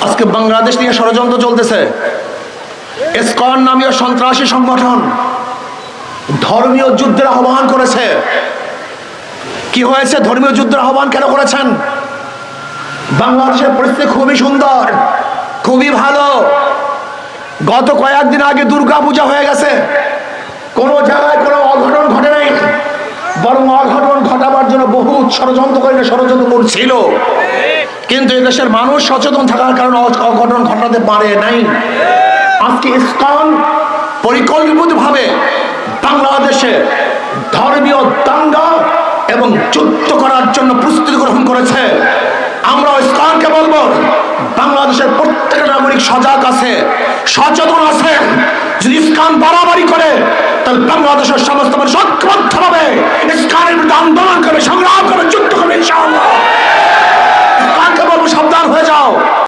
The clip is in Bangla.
আজকে বাংলাদেশ নিয়ে ষড়যন্ত্র চলতেছে। ইসকন নামীয় সন্ত্রাসী সংগঠন ধর্মীয় যুদ্ধের আহ্বান করেছে। কি হয়েছে? ধর্মীয় যুদ্ধের আহ্বান কেন করেছেন? বাংলাদেশের পরিস্থিতি খুবই সুন্দর, খুবই ভালো। গত কয়েকদিন আগে দুর্গা পূজা হয়ে গেছে, কোন জায়গায় কোনো অঘটন ঘটে নাই, বরং অঘটন ঘটাবার জন্য বহু ষড়যন্ত্রকারীরা ষড়যন্ত্র করছিল। কিন্তু এদেশের মানুষ সচেতন থাকার কারণে অঘটন ঘটাতে পারে নাই। আজকে ইসকন পরিকল্পিতভাবে বাংলাদেশে ধর্মীয় দাঙ্গা এবং যুদ্ধ করার জন্য প্রস্তুতি গ্রহণ করেছে। আমরা ইসকনকে বলবো, বাংলাদেশের প্রত্যেকটা নাগরিক সজাগ আছে, সচেতন আছে। যদি ইসকন বাড়াবাড়ি করে, তাহলে বাংলাদেশের সমস্ত মানুষ ঐক্যবদ্ধভাবে ইসকনের বিরুদ্ধে আন্দোলন করবে, সংগ্রাম করবে, যুদ্ধ করবে ইনশাআল্লাহ। ইসকনকে বলবো, সাবধান হয়ে যাও।